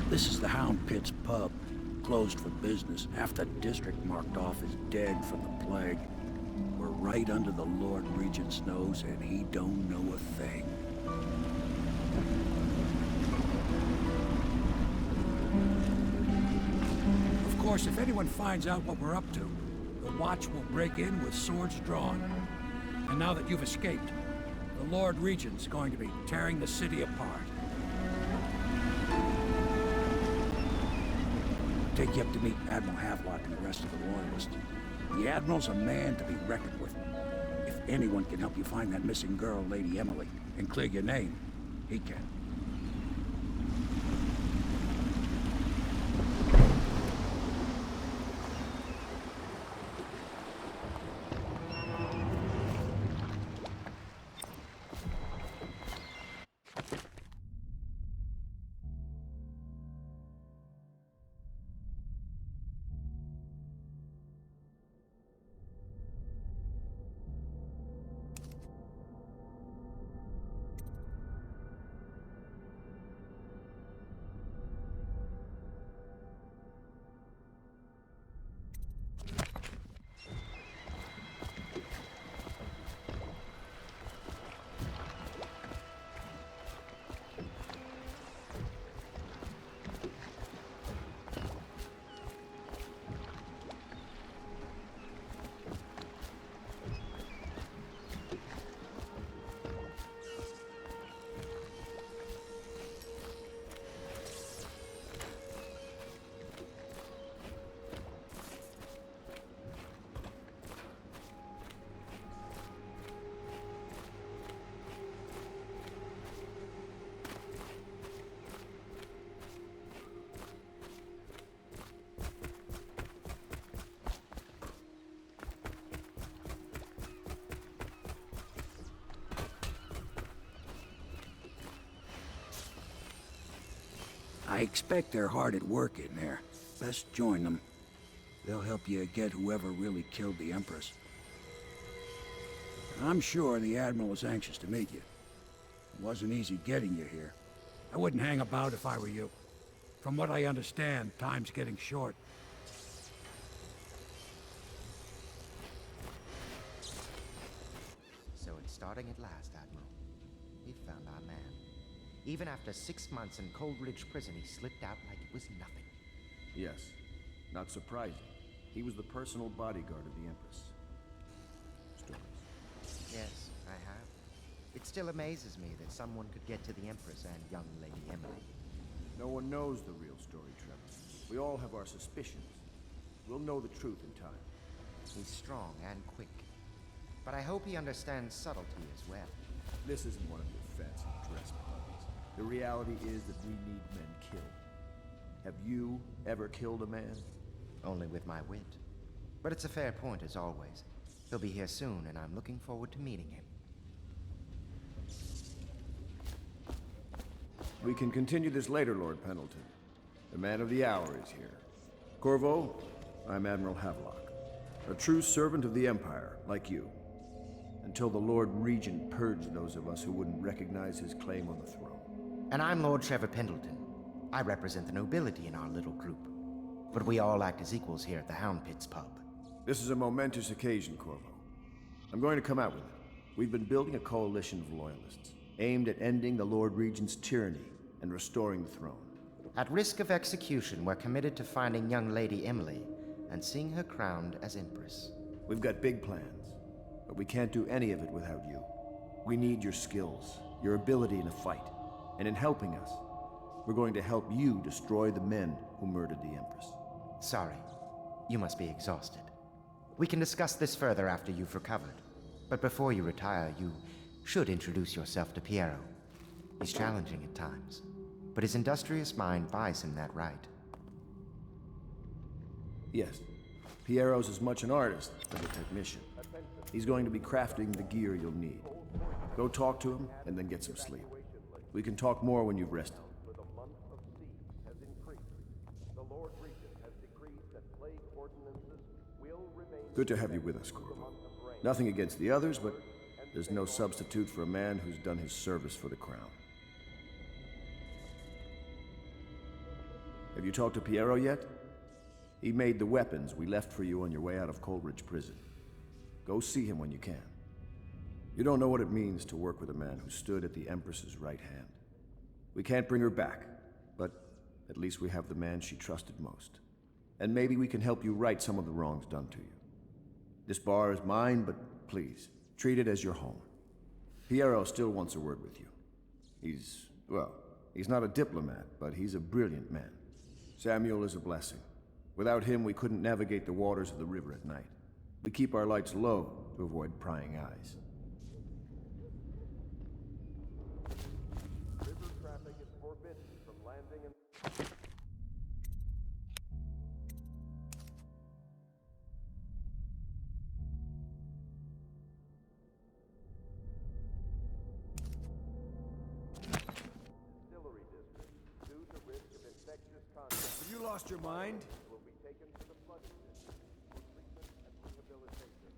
This is the Hound Pit's pub, closed for business. Half the district marked off as dead from the plague. We're right under the Lord Regent's nose, and he don't know a thing. Of course, if anyone finds out what we're up to, the Watch will break in with swords drawn. And now that you've escaped, the Lord Regent's going to be tearing the city apart. Take you up to meet Admiral Havelock and the rest of the Loyalists. The Admiral's a man to be reckoned with. If anyone can help you find that missing girl, Lady Emily, and clear your name, he can. I expect they're hard at work in there. Best join them. They'll help you get whoever really killed the Empress. I'm sure the Admiral is anxious to meet you. It wasn't easy getting you here. I wouldn't hang about if I were you. From what I understand, time's getting short. So it's starting at last, Admiral. We found our man. Even after 6 months in Coldridge Prison, he slipped out like it was nothing. Yes. Not surprising. He was the personal bodyguard of the Empress. Stories. Yes, I have. It still amazes me that someone could get to the Empress and young Lady Emily. No one knows the real story, Trevor. We all have our suspicions. We'll know the truth in time. He's strong and quick. But I hope he understands subtlety as well. This isn't one of your fancy dress parties. The reality is that we need men killed. Have you ever killed a man? Only with my wit. But it's a fair point, as always. He'll be here soon, and I'm looking forward to meeting him. We can continue this later, Lord Pendleton. The man of the hour is here. Corvo, I'm Admiral Havelock. A true servant of the Empire, like you. Until the Lord Regent purged those of us who wouldn't recognize his claim on the throne. And I'm Lord Trevor Pendleton. I represent the nobility in our little group. But we all act as equals here at the Hound Pit's pub. This is a momentous occasion, Corvo. I'm going to come out with it. We've been building a coalition of loyalists, aimed at ending the Lord Regent's tyranny and restoring the throne. At risk of execution, we're committed to finding young Lady Emily and seeing her crowned as Empress. We've got big plans, but we can't do any of it without you. We need your skills, your ability in a fight, and in helping us, we're going to help you destroy the men who murdered the Empress. Sorry, you must be exhausted. We can discuss this further after you've recovered. But before you retire, you should introduce yourself to Piero. He's challenging at times, but his industrious mind buys him that right. Yes, Piero's as much an artist as a technician. He's going to be crafting the gear you'll need. Go talk to him, and then get some sleep. We can talk more when you've rested. Good to have you with us, Corvo. Nothing against the others, but there's no substitute for a man who's done his service for the crown. Have you talked to Piero yet? He made the weapons we left for you on your way out of Coleridge Prison. Go see him when you can. You don't know what it means to work with a man who stood at the Empress's right hand. We can't bring her back, but at least we have the man she trusted most. And maybe we can help you right some of the wrongs done to you. This bar is mine, but please, treat it as your home. Piero still wants a word with you. He's not a diplomat, but he's a brilliant man. Samuel is a blessing. Without him, we couldn't navigate the waters of the river at night. We keep our lights low to avoid prying eyes. River traffic is forbidden from landing in... Distillery district. Due to risk of infectious contact, Have you lost your mind? will be taken to the flooded district for treatment and rehabilitation.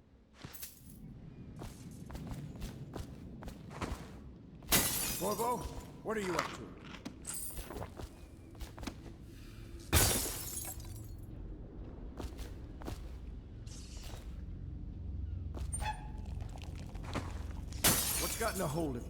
Corvo, what are you up to? What's gotten a hold of you?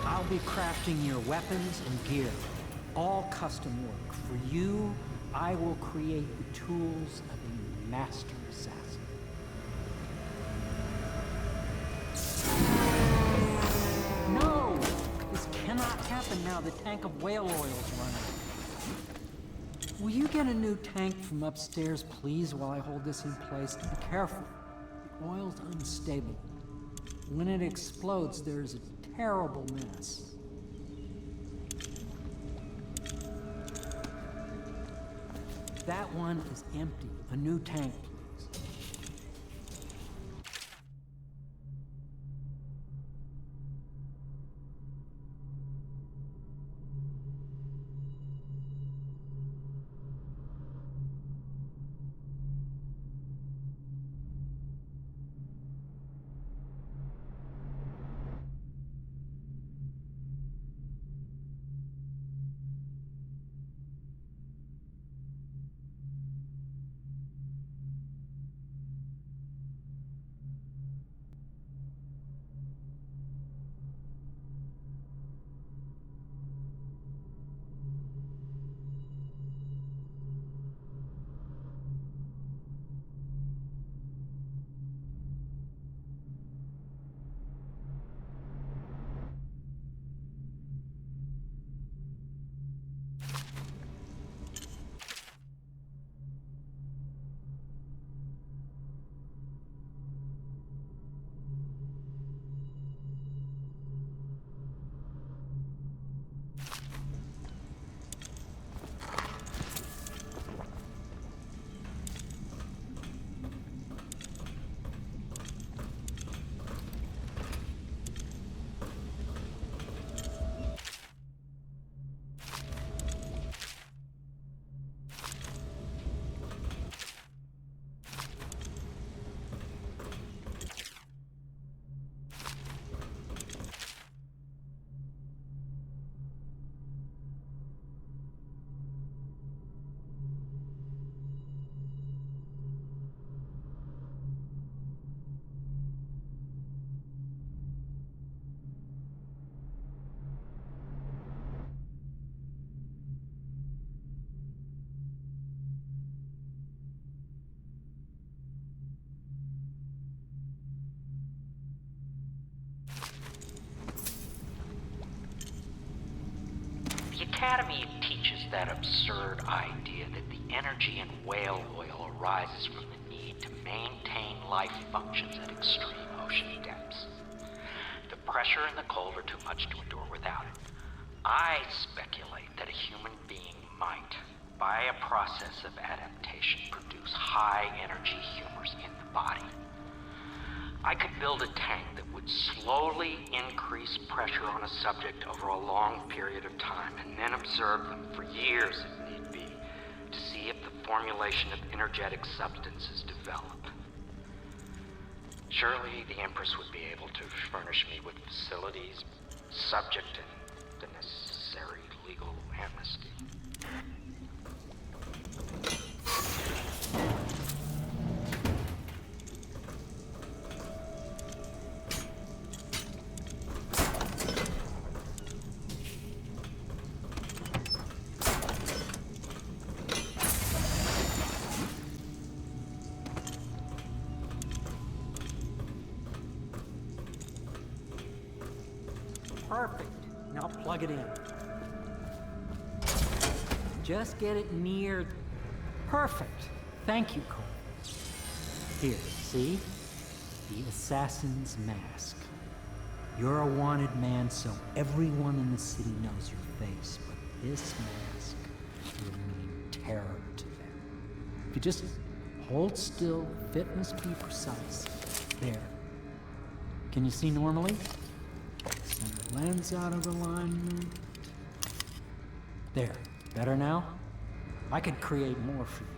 I'll be crafting your weapons and gear. All custom work. For you, I will create the tools of a master assassin. No! This cannot happen now. The tank of whale oil is running. Will you get a new tank from upstairs, please, while I hold this in place? Be careful. The oil's unstable. When it explodes, there's a terrible mess. That one is empty. A new tank, please. The Academy teaches that absurd idea that the energy in whale oil arises from the need to maintain life functions at extreme ocean depths. The pressure and the cold are too much to endure without it. I speculate that a human being might, by a process of adaptation, produce high-energy humors in the body. I could build a tank that would slowly increase pressure on a subject over a long period of time, and then observe them for years if need be, to see if the formulation of energetic substances develop. Surely the Empress would be able to furnish me with facilities, subject and the necessary legal amnesty. Perfect. Now plug it in. Just get it near... Perfect. Thank you, Cole. Here, see? The assassin's mask. You're a wanted man, so everyone in the city knows your face, but this mask will mean terror to them. If you just hold still, fit must be precise. There. Can you see normally? Center lens out of alignment. There. Better now? I could create more for you.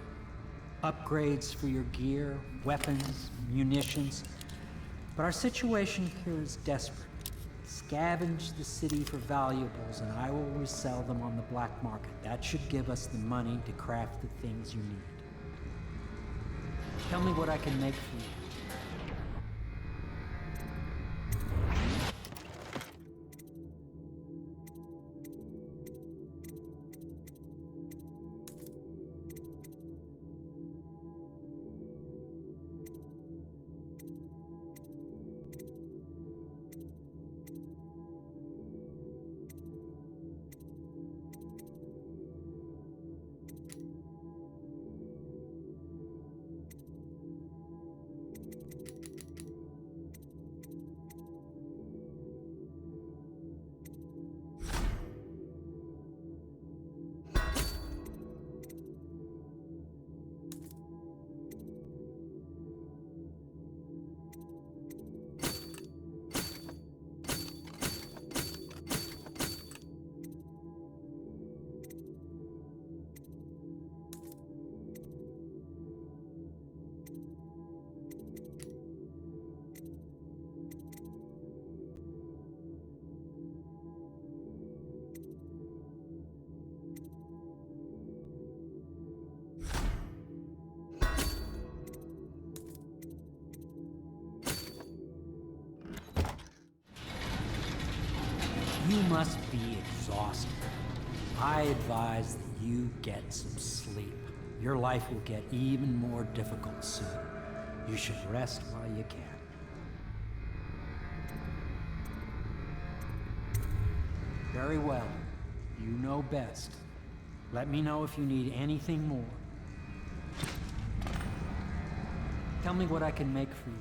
Upgrades for your gear, weapons, munitions. But our situation here is desperate. Scavenge the city for valuables and I will resell them on the black market. That should give us the money to craft the things you need. Tell me what I can make for you. You must be exhausted. I advise that you get some sleep. Your life will get even more difficult soon. You should rest while you can. Very well. You know best. Let me know if you need anything more. Tell me what I can make for you.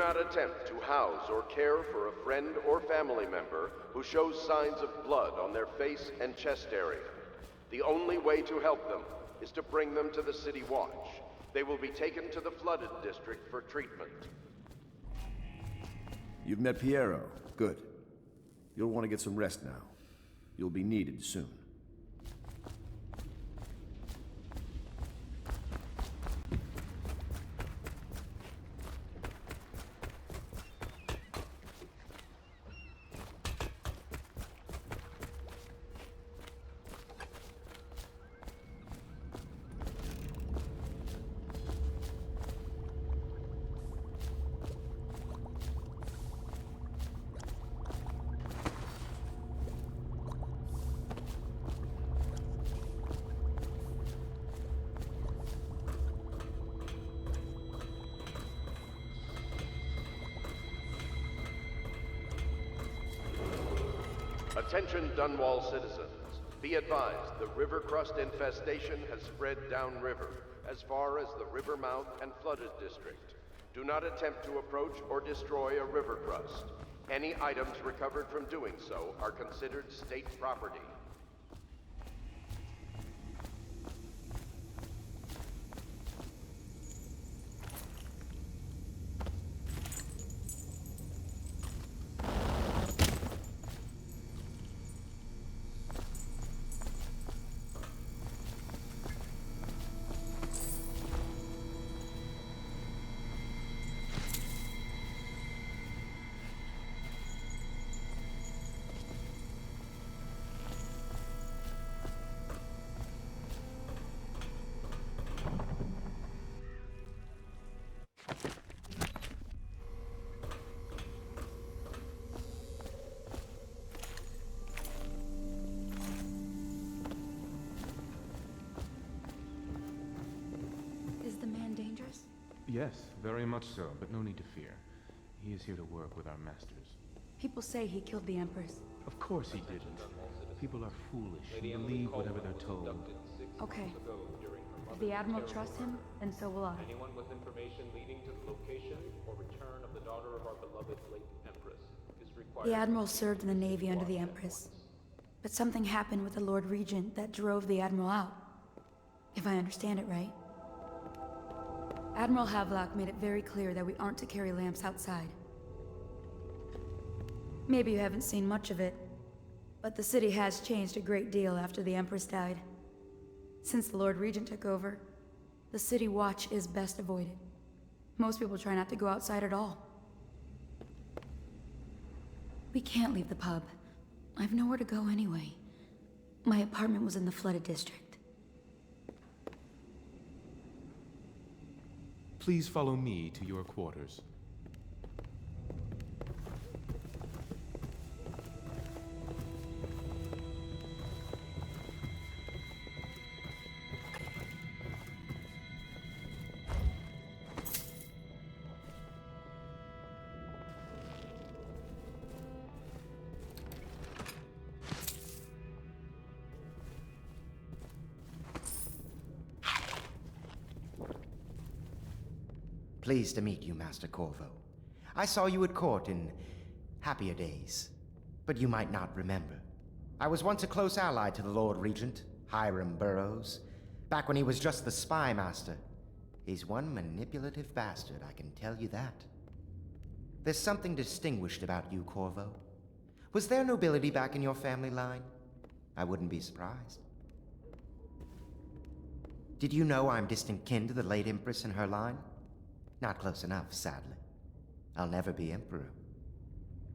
not attempt to house or care for a friend or family member who shows signs of blood on their face and chest area. The only way to help them is to bring them to the City Watch. They will be taken to the flooded district for treatment. You've met Piero. Good. You'll want to get some rest now. You'll be needed soon. Attention Dunwall citizens. Be advised, the river crust infestation has spread downriver, as far as the river mouth and flooded district. Do not attempt to approach or destroy a river crust. Any items recovered from doing so are considered state property. Is the man dangerous? Yes, very much so, but no need to fear. He is here to work with our masters. People say he killed the Empress. Of course he didn't. People are foolish and believe whatever they're told. Okay. If the Admiral trusts him, then so will I. Anyone with information leading to the location or return of the daughter of our beloved late Empress is required. The Admiral served in the Navy under the Empress. But something happened with the Lord Regent that drove the Admiral out. If I understand it right. Admiral Havelock made it very clear that we aren't to carry lamps outside. Maybe you haven't seen much of it, but the city has changed a great deal after the Empress died. Since the Lord Regent took over, the City Watch is best avoided. Most people try not to go outside at all. We can't leave the pub. I've nowhere to go anyway. My apartment was in the flooded district. Please follow me to your quarters. Pleased to meet you, Master Corvo. I saw you at court in happier days, but you might not remember. I was once a close ally to the Lord Regent, Hiram Burroughs, back when he was just the spy master. He's one manipulative bastard, I can tell you that. There's something distinguished about you, Corvo. Was there nobility back in your family line? I wouldn't be surprised. Did you know I'm distant kin to the late Empress and her line? Not close enough, sadly. I'll never be Emperor.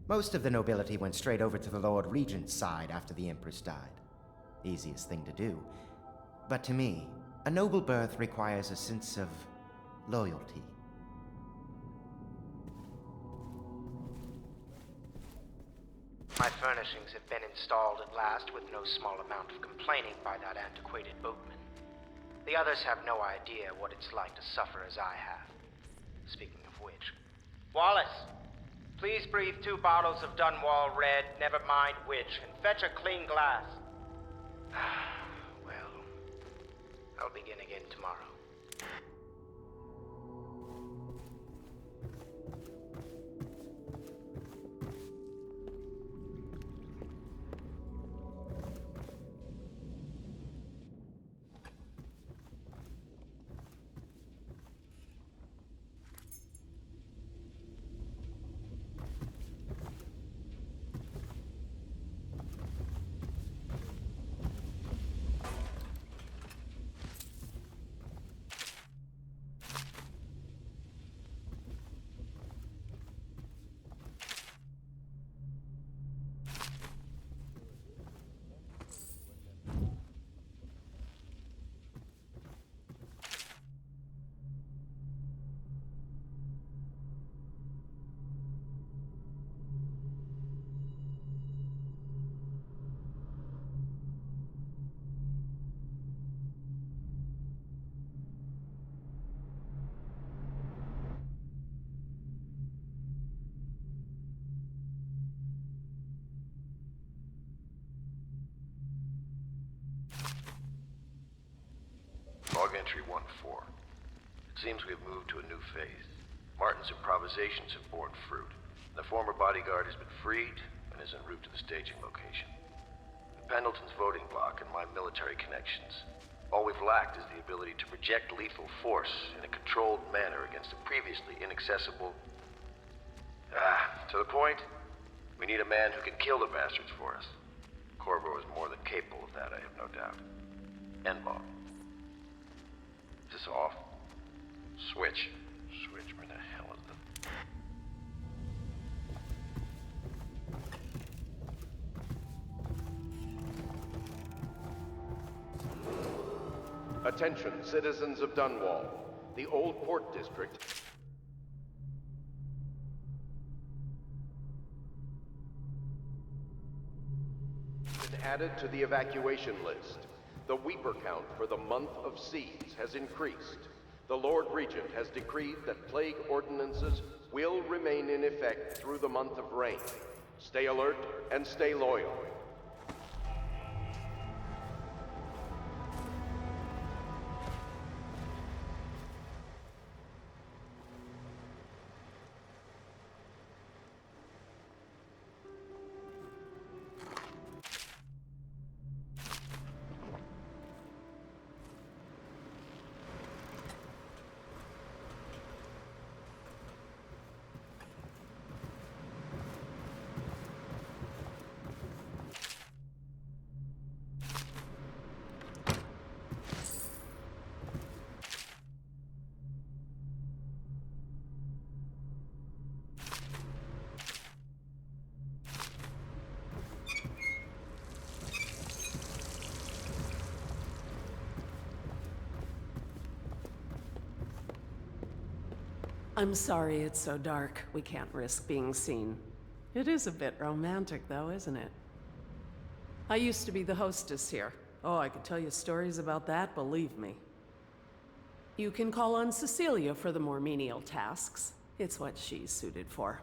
Most of the nobility went straight over to the Lord Regent's side after the Empress died. Easiest thing to do. But to me, a noble birth requires a sense of loyalty. My furnishings have been installed at last with no small amount of complaining by that antiquated boatman. The others have no idea what it's like to suffer as I have. Speaking of which... Wallace! Please breathe 2 bottles of Dunwall Red, never mind which, and fetch a clean glass. Well, I'll begin again tomorrow. Entry 1-4. It seems we have moved to a new phase. Martin's improvisations have borne fruit. The former bodyguard has been freed and is en route to the staging location. With Pendleton's voting block and my military connections, all we've lacked is the ability to project lethal force in a controlled manner against a previously inaccessible... to the point, we need a man who can kill the bastards for us. Corvo is more than capable of that, I have no doubt. N-bomb. Is this off? Switch. Switch, where the hell is the... Attention, citizens of Dunwall. The Old Port District has been added to the evacuation list. The Weeper count for the month of siege has increased. The Lord Regent has decreed that plague ordinances will remain in effect through the month of rain. Stay alert and stay loyal. I'm sorry it's so dark. We can't risk being seen. It is a bit romantic, though, isn't it? I used to be the hostess here. Oh, I could tell you stories about that, believe me. You can call on Cecilia for the more menial tasks. It's what she's suited for.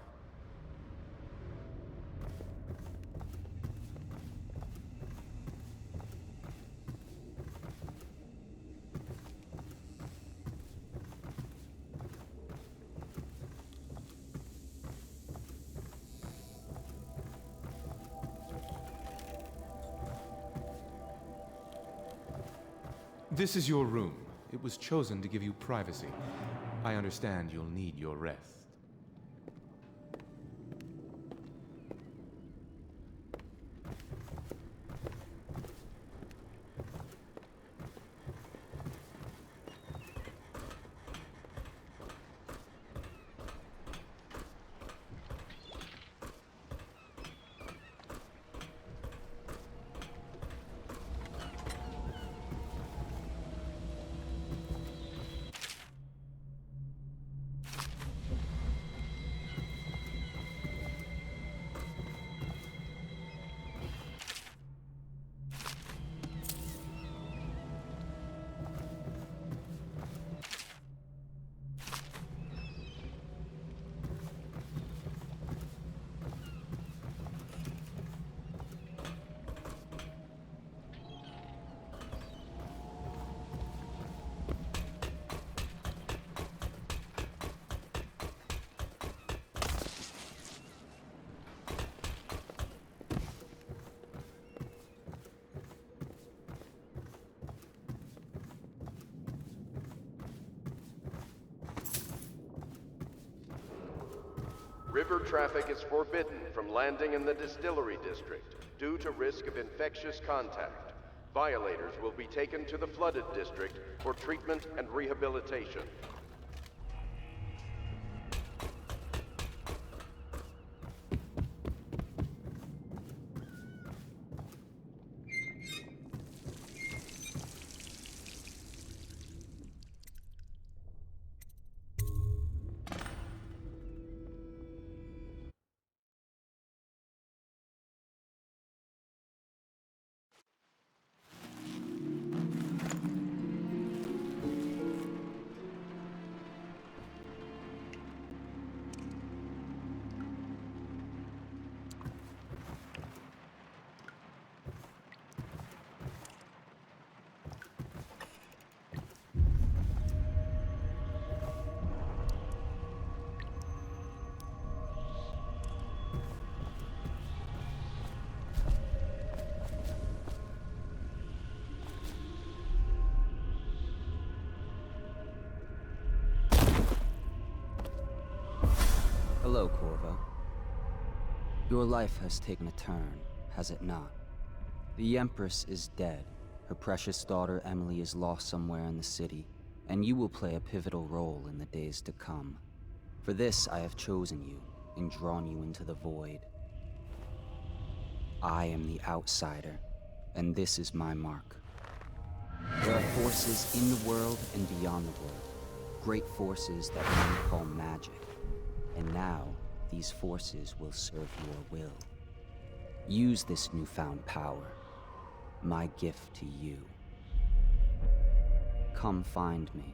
This is your room. It was chosen to give you privacy. I understand you'll need your rest. River traffic is forbidden from landing in the distillery district due to risk of infectious contact. Violators will be taken to the flooded district for treatment and rehabilitation. Hello, Corvo. Your life has taken a turn, has it not? The Empress is dead. Her precious daughter Emily is lost somewhere in the city, and you will play a pivotal role in the days to come. For this, I have chosen you and drawn you into the void. I am the outsider, and this is my mark. There are forces in the world and beyond the world, great forces that men call magic. And now, these forces will serve your will. Use this newfound power, my gift to you. Come find me.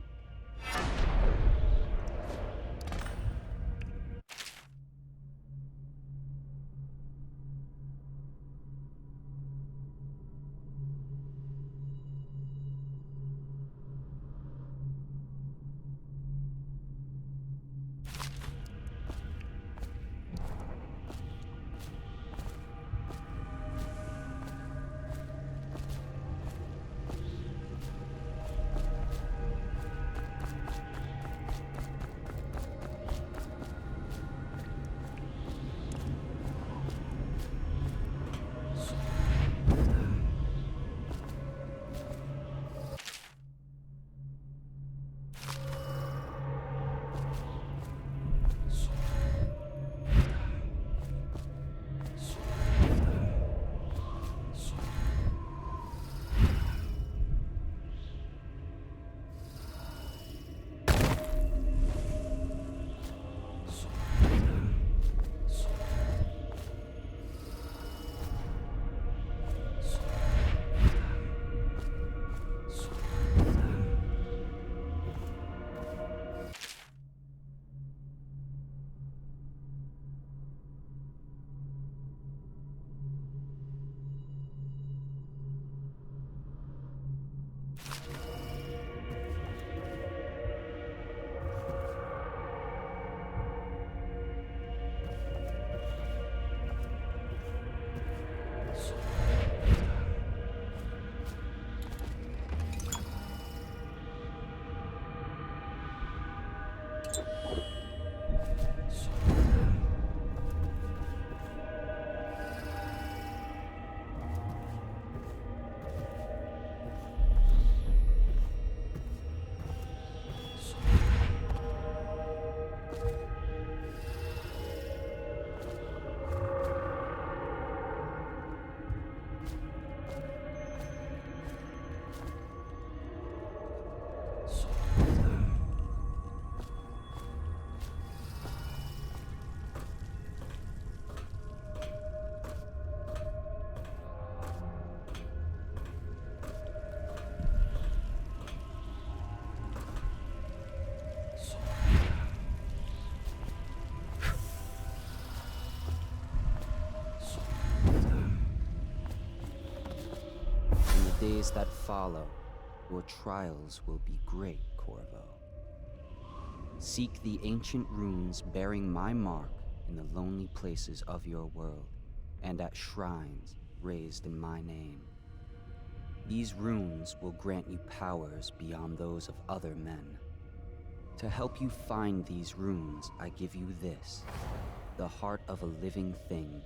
Days that follow, your trials will be great, Corvo. Seek the ancient runes bearing my mark in the lonely places of your world, and at shrines raised in my name. These runes will grant you powers beyond those of other men. To help you find these runes, I give you this, the heart of a living thing,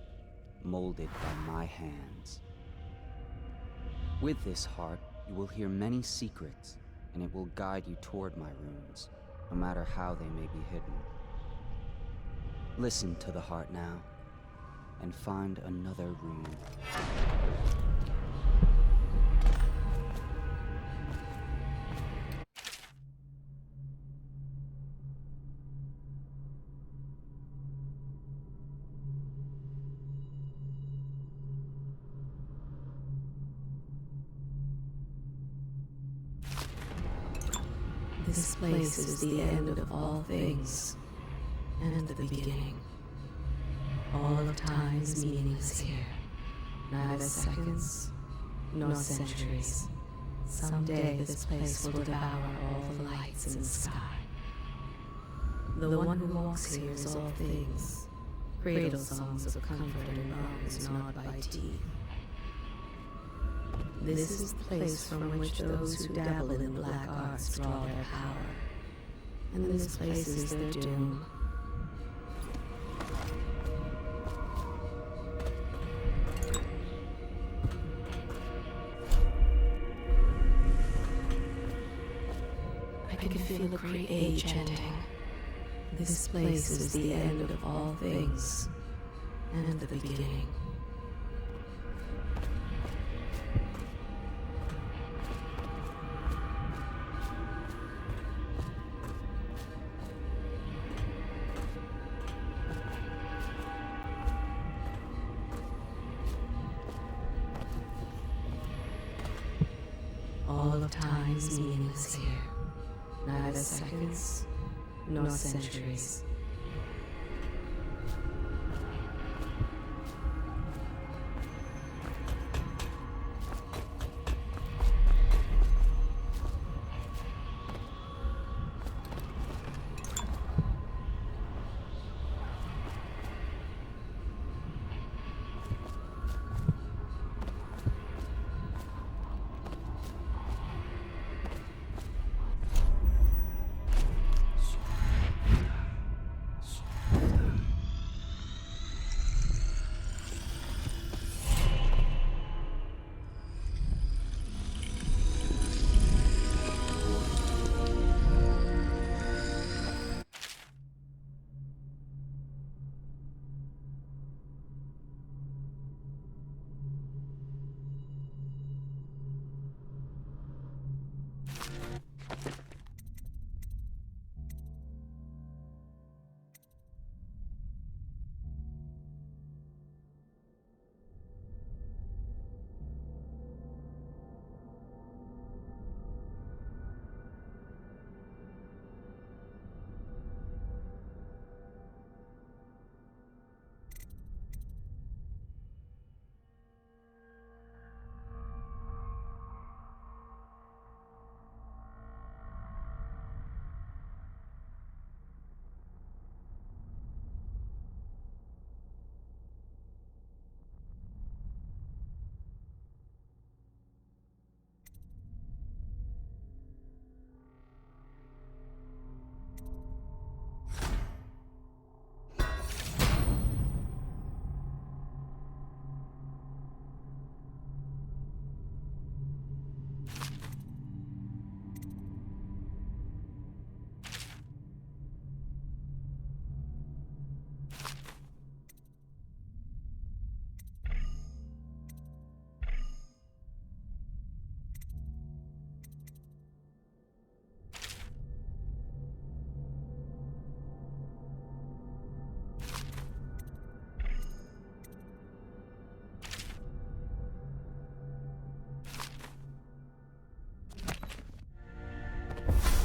molded by my hands. With this heart, you will hear many secrets, and it will guide you toward my runes, no matter how they may be hidden. Listen to the heart now, and find another rune. This place is the end of all things, and the beginning. All of time's meaning is here. Neither seconds, nor centuries. Someday this place will devour all the lights in the sky. The one who walks here is all things, Cradle songs of comfort and bonds gnawed by teeth. This is the place from which those who dabble in the black arts draw their power. And this place is their doom. I can feel a great age ending. This place is the end of all things, and the beginning. All of time is meaningless here. Neither seconds nor centuries.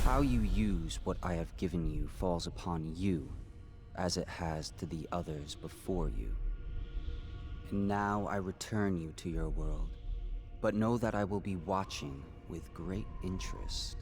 How you use what I have given you falls upon you, as it has to the others before you. And now I return you to your world, but know that I will be watching with great interest.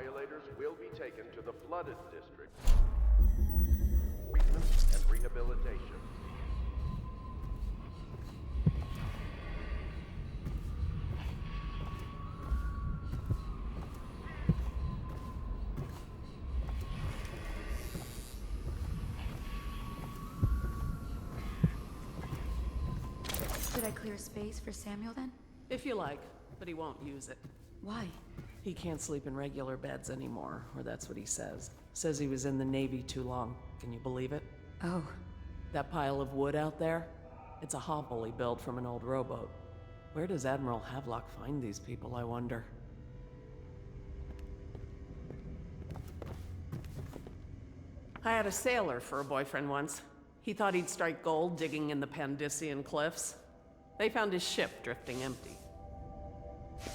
violators will be taken to the flooded district. Treatment and rehabilitation. Should I clear space for Samuel then? If you like, but he won't use it. Why? He can't sleep in regular beds anymore, or that's what he says. Says he was in the Navy too long. Can you believe it? Oh. That pile of wood out there? It's a hovel he built from an old rowboat. Where does Admiral Havelock find these people, I wonder? I had a sailor for a boyfriend once. He thought he'd strike gold digging in the Pandician cliffs. They found his ship drifting empty.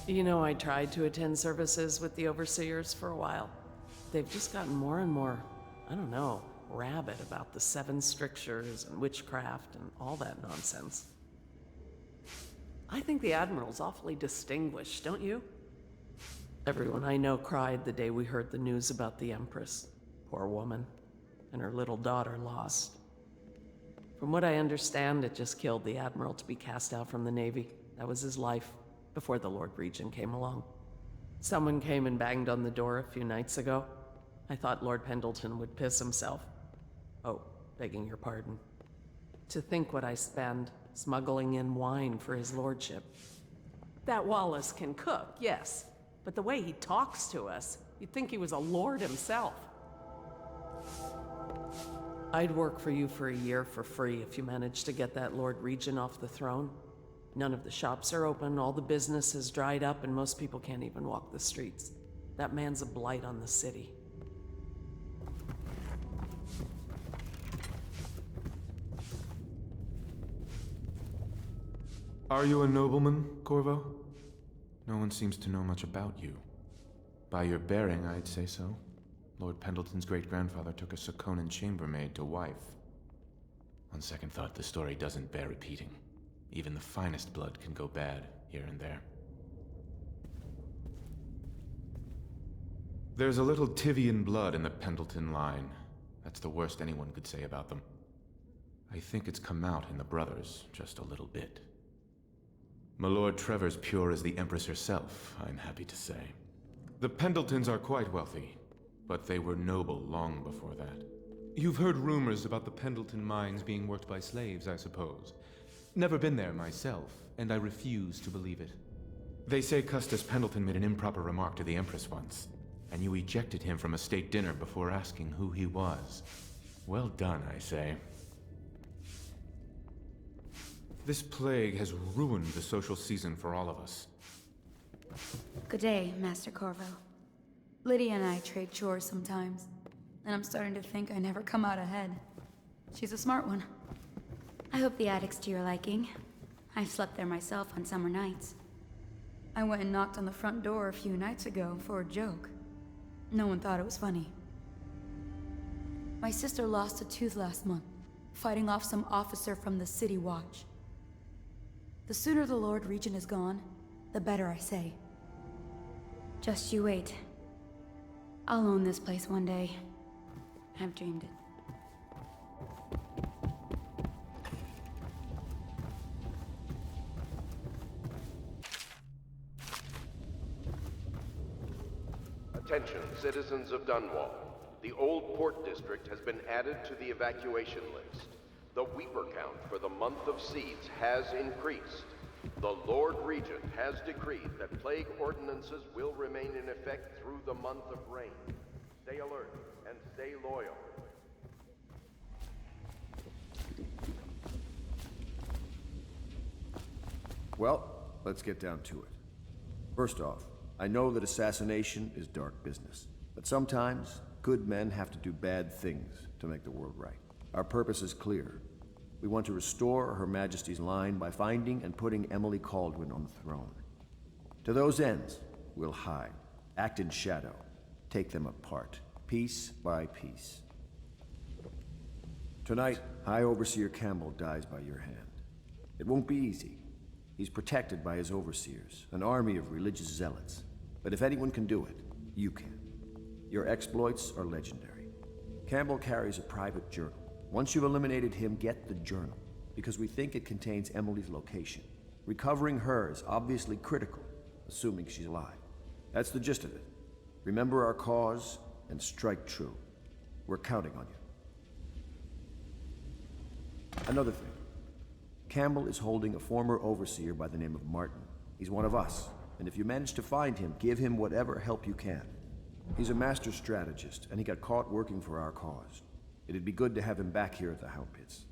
You know, I tried to attend services with the overseers for a while. They've just gotten more and more, I don't know, rabid about the 7 strictures and witchcraft and all that nonsense. I think the Admiral's awfully distinguished, don't you? Everyone I know cried the day we heard the news about the Empress. Poor woman. And her little daughter lost. From what I understand, it just killed the Admiral to be cast out from the Navy. That was his life, before the Lord Regent came along. Someone came and banged on the door a few nights ago. I thought Lord Pendleton would piss himself. Oh, begging your pardon. To think what I spend smuggling in wine for his lordship. That Wallace can cook, yes, but the way he talks to us, you'd think he was a lord himself. I'd work for you for a year for free if you managed to get that Lord Regent off the throne. None of the shops are open, all the business has dried up, and most people can't even walk the streets. That man's a blight on the city. Are you a nobleman, Corvo? No one seems to know much about you. By your bearing, I'd say so. Lord Pendleton's great-grandfather took a Sakonan chambermaid to wife. On second thought, the story doesn't bear repeating. Even the finest blood can go bad, here and there. There's a little Tivian blood in the Pendleton line. That's the worst anyone could say about them. I think it's come out in the brothers, just a little bit. My Lord Trevor's pure as the Empress herself, I'm happy to say. The Pendletons are quite wealthy, but they were noble long before that. You've heard rumors about the Pendleton mines being worked by slaves, I suppose. Never been there myself, and I refuse to believe it. They say Custis Pendleton made an improper remark to the Empress once, and you ejected him from a state dinner before asking who he was. Well done, I say. This plague has ruined the social season for all of us. Good day, Master Corvo. Lydia and I trade chores sometimes, and I'm starting to think I never come out ahead. She's a smart one. I hope the attic's to your liking. I've slept there myself on summer nights. I went and knocked on the front door a few nights ago for a joke. No one thought it was funny. My sister lost a tooth last month, fighting off some officer from the City Watch. The sooner the Lord Regent is gone, the better, I say. Just you wait. I'll own this place one day. I've dreamed it. Attention, citizens of Dunwall. The old port district has been added to the evacuation list. The Weeper count for the month of seeds has increased. The Lord Regent has decreed that plague ordinances will remain in effect through the month of rain. Stay alert and stay loyal. Well, let's get down to it. First off, I know that assassination is dark business, but sometimes good men have to do bad things to make the world right. Our purpose is clear. We want to restore Her Majesty's line by finding and putting Emily Kaldwin on the throne. To those ends, we'll hide, act in shadow, take them apart, piece by piece. Tonight, High Overseer Campbell dies by your hand. It won't be easy. He's protected by his overseers, an army of religious zealots. But if anyone can do it, you can. Your exploits are legendary. Campbell carries a private journal. Once you've eliminated him, get the journal, because we think it contains Emily's location. Recovering her is obviously critical, assuming she's alive. That's the gist of it. Remember our cause and strike true. We're counting on you. Another thing. Campbell is holding a former overseer by the name of Martin. He's one of us, and if you manage to find him, give him whatever help you can. He's a master strategist, and he got caught working for our cause. It'd be good to have him back here at the Hound Pits.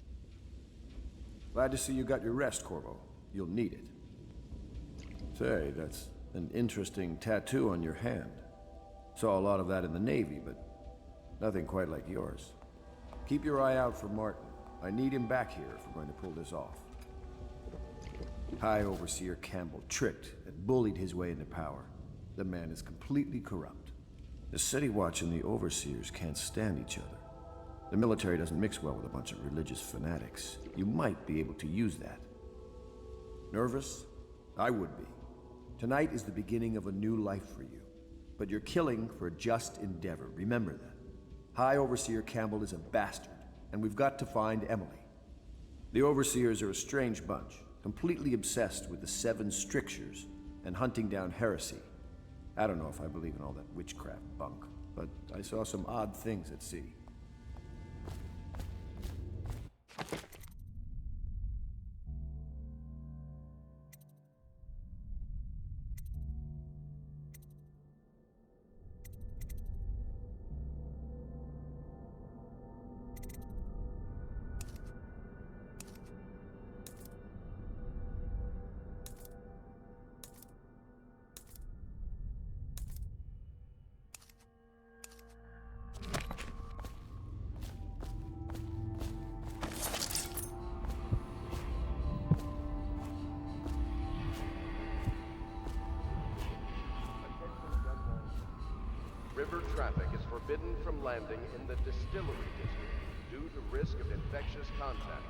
Glad to see you got your rest, Corvo. You'll need it. Say, that's an interesting tattoo on your hand. Saw a lot of that in the Navy, but nothing quite like yours. Keep your eye out for Martin. I need him back here if we're going to pull this off. High Overseer Campbell tricked and bullied his way into power. The man is completely corrupt. The City Watch and the Overseers can't stand each other. The military doesn't mix well with a bunch of religious fanatics. You might be able to use that. Nervous? I would be. Tonight is the beginning of a new life for you. But you're killing for a just endeavor. Remember that. High Overseer Campbell is a bastard, and we've got to find Emily. The Overseers are a strange bunch, completely obsessed with the 7 strictures and hunting down heresy. I don't know if I believe in all that witchcraft bunk, but I saw some odd things at sea. River traffic is forbidden from landing in the Distillery District due to risk of infectious contact.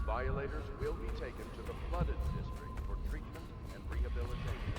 Violators will be taken to the Flooded District for treatment and rehabilitation.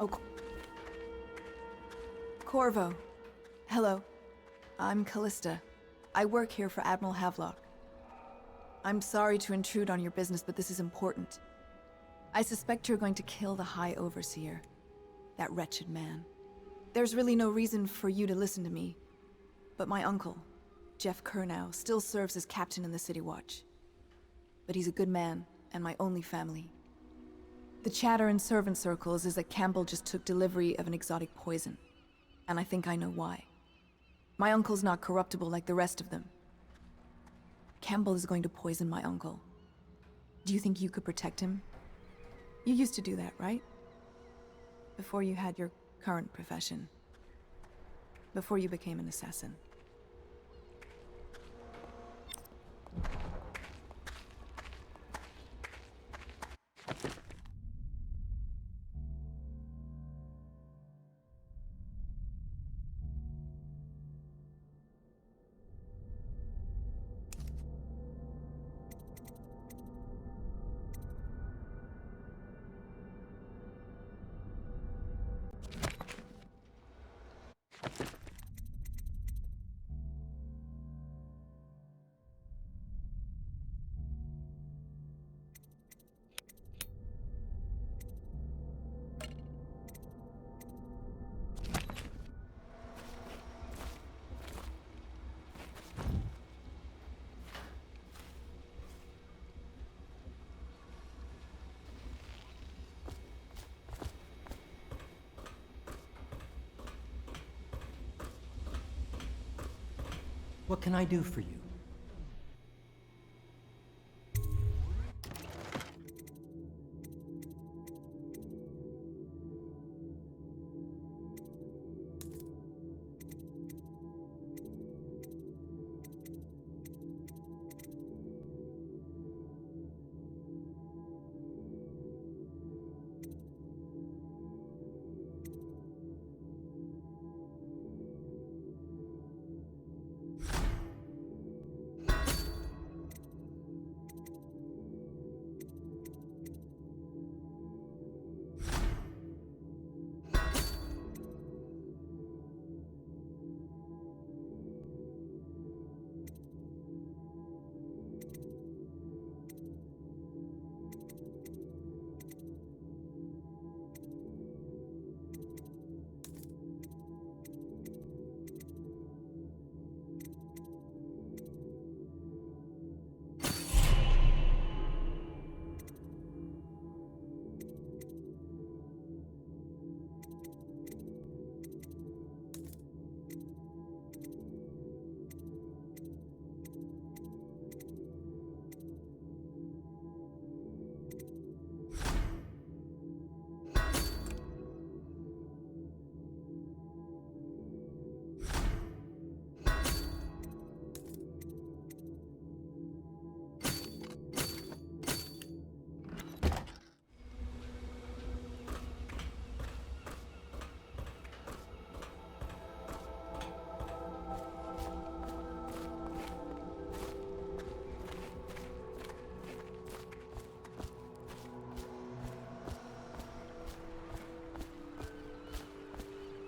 Oh, Corvo. Hello. I'm Callista. I work here for Admiral Havelock. I'm sorry to intrude on your business, but this is important. I suspect you're going to kill the High Overseer. That wretched man. There's really no reason for you to listen to me. But my uncle, Jeff Kernow, still serves as captain in the City Watch. But he's a good man, and my only family. The chatter in servant circles is that Campbell just took delivery of an exotic poison. And I think I know why. My uncle's not corruptible like the rest of them. Campbell is going to poison my uncle. Do you think you could protect him? You used to do that, right? Before you had your current profession. Before you became an assassin. What can I do for you?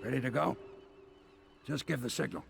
Ready to go? Just give the signal.